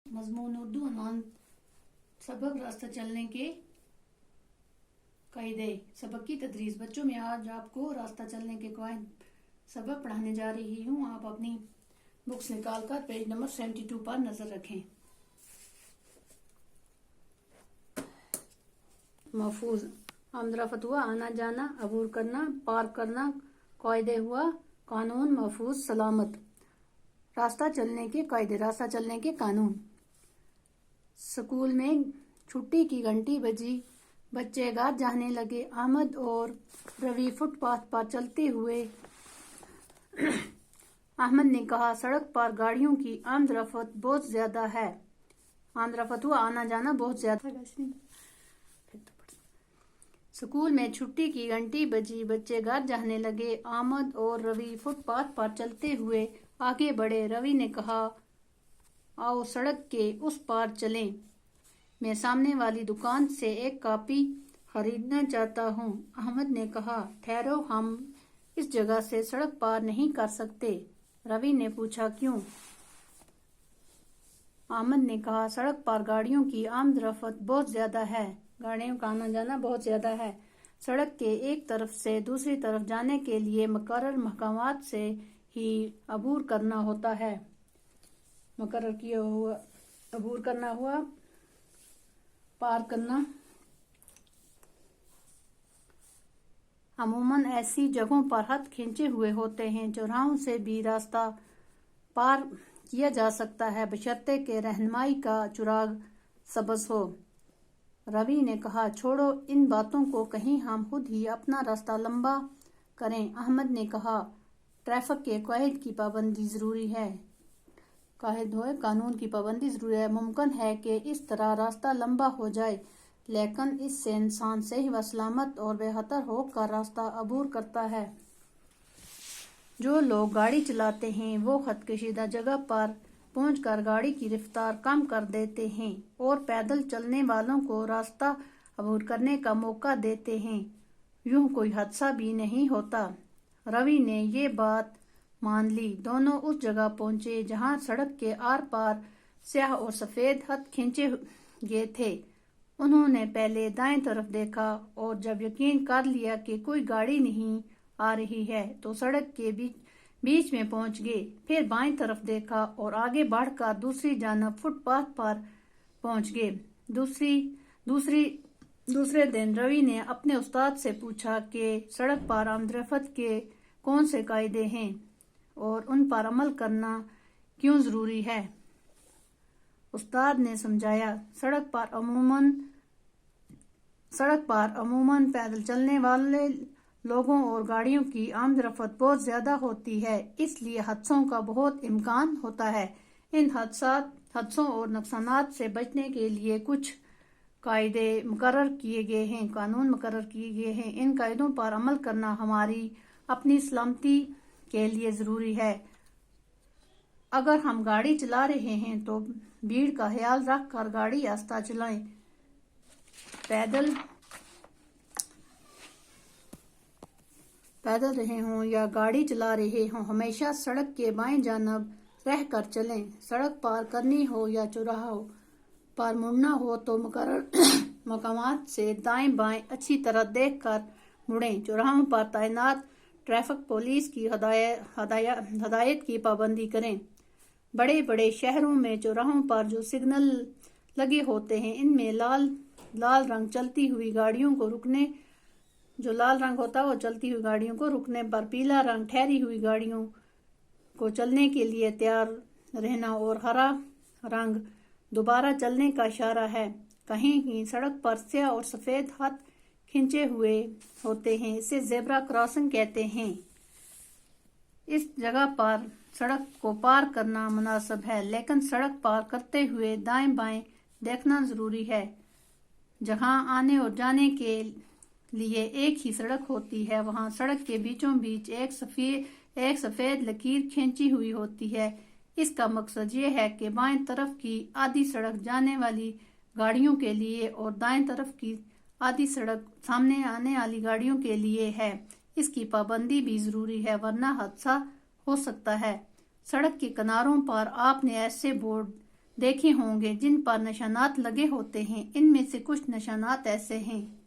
मजमून उर्दू अनवान सबक रास्ता चलने के कायदे सबक की तदरीस। बच्चों में आज आपको रास्ता चलने के कायदे सबक पढ़ाने जा रही हूँ। आप अपनी बुक्स निकाल कर पेज नंबर 72 पर नजर रखें। महफूज आमदरफत हुआ आना जाना, अबूर करना, पार करना। कायदे हुआ कानून, महफूज सलामत। रास्ता चलने के कायदे, रास्ता चलने के कानून। स्कूल में छुट्टी की घंटी बजी, बच्चे घर जाने लगे। अहमद और रवि फुटपाथ पर चलते हुए। अहमद ने कहा, सड़क पर गाड़ियों की आमदरफत बहुत ज्यादा है। आमदरफत हुआ आना जाना बहुत ज्यादा। स्कूल में छुट्टी की घंटी बजी, बच्चे घर जाने लगे। अहमद और रवि फुटपाथ पर चलते हुए आगे बढ़े। रवि ने कहा, आओ सड़क के उस पार चलें। मैं सामने वाली दुकान से एक कॉपी खरीदना चाहता हूँ। अहमद ने कहा, ठहरो, हम इस जगह से सड़क पार नहीं कर सकते। रवि ने पूछा, क्यों? अहमद ने कहा, सड़क पर गाड़ियों की आमदरफत बहुत ज्यादा है। गाड़ियों का आना जाना बहुत ज्यादा है। सड़क के एक तरफ से दूसरी तरफ जाने के लिए मुकर्रर महकामात से ही अबूर करना होता है। मुकर्रर किया हुआ अबूर करना हुआ पार करना। अमूमन ऐसी जगहों पर हद खींचे हुए होते हैं। चौराहों से भी रास्ता पार किया जा सकता है, बशर्ते के रहनुमाई का चुराग सब्ज हो। रवि ने कहा, छोड़ो इन बातों को, कहीं हम खुद ही अपना रास्ता लंबा करें। अहमद ने कहा, ट्रैफिक के कायदे की पाबंदी जरूरी है। कानून की पाबंदी जरूरी है। मुमकिन है कि इस तरह रास्ता लंबा हो जाए, लेकिन इससे इंसान सही व सलामत और बेहतर होकर रास्ता अबूर करता है। जो लोग गाड़ी चलाते हैं वो खदकशीदा जगह पर पहुंचकर गाड़ी की रफ्तार कम कर देते हैं और पैदल चलने वालों को रास्ता अबूर करने का मौका देते हैं। यूं कोई हादसा भी नहीं होता। रवि ने ये बात मान ली। दोनों उस जगह पहुंचे जहां सड़क के आर पार स्याह और सफेद हद खींचे गए थे। उन्होंने पहले दाएं तरफ देखा और जब यकीन कर लिया कि कोई गाड़ी नहीं आ रही है तो सड़क के बीच में पहुंच गए। फिर बाएं तरफ देखा और आगे बढ़कर दूसरी जानब फुटपाथ पर पहुंच गए। दूसरे दिन रवि ने अपने उस्ताद से पूछा कि सड़क पर आमदरफत के कौन से कायदे हैं और उन पर अमल करना क्यों जरूरी है। उस्ताद ने समझाया, सड़क पर अमूमन पैदल चलने वाले लोगों और गाड़ियों की आमदरफत बहुत ज्यादा होती है, इसलिए हादसों का बहुत इम्कान होता है। इन हादसों और नुकसानात से बचने के लिए कुछ कायदे मुकर्रर किए गए हैं, कानून मुकर्रर किए गए हैं। इन कायदों पर अमल करना हमारी अपनी सलामती के लिए जरूरी है। अगर हम गाड़ी चला रहे हैं तो भीड़ का ख्याल रख कर गाड़ी आहिस्ता चलाएं। पैदल रहे हों या गाड़ी चला रहे हों, हमेशा सड़क के बाएं जानब रह कर चलें। सड़क पार करनी हो या चौराहों पर मुड़ना हो तो मुकर्रर मकामात से दाएं बाएं अच्छी तरह देख कर मुड़ें। चौराहों पर तैनात ट्रैफिक पुलिस की हदायत की पाबंदी करें। बड़े बड़े शहरों में चौराहों पर जो सिग्नल लगे होते हैं, इनमें लाल रंग चलती हुई गाड़ियों को रुकने जो लाल रंग होता है वो चलती हुई गाड़ियों को रुकने पर, पीला रंग ठहरी हुई गाड़ियों को चलने के लिए तैयार रहना और हरा रंग दोबारा चलने का इशारा है। कहीं सड़क पर स्याह और सफेद हाथ खींचे हुए होते हैं, इसे ज़ेब्रा क्रॉसिंग कहते हैं। इस जगह पर सड़क को पार करना मुनासिब है, लेकिन सड़क पार करते हुए दाएं बाएं देखना जरूरी है। जहां आने और जाने के लिए एक ही सड़क होती है, वहां सड़क के बीचों बीच एक सफेद लकीर खींची हुई होती है। इसका मकसद ये है कि बाएं तरफ की आधी सड़क जाने वाली गाड़ियों के लिए और दाएं तरफ की आधी सड़क सामने आने वाली गाड़ियों के लिए है। इसकी पाबंदी भी जरूरी है, वरना हादसा हो सकता है। सड़क के किनारों पर आपने ऐसे बोर्ड دیکھے ہوں گے جن پر نشانات لگے ہوتے ہیں۔ ان میں سے کچھ نشانات ایسے ہیں۔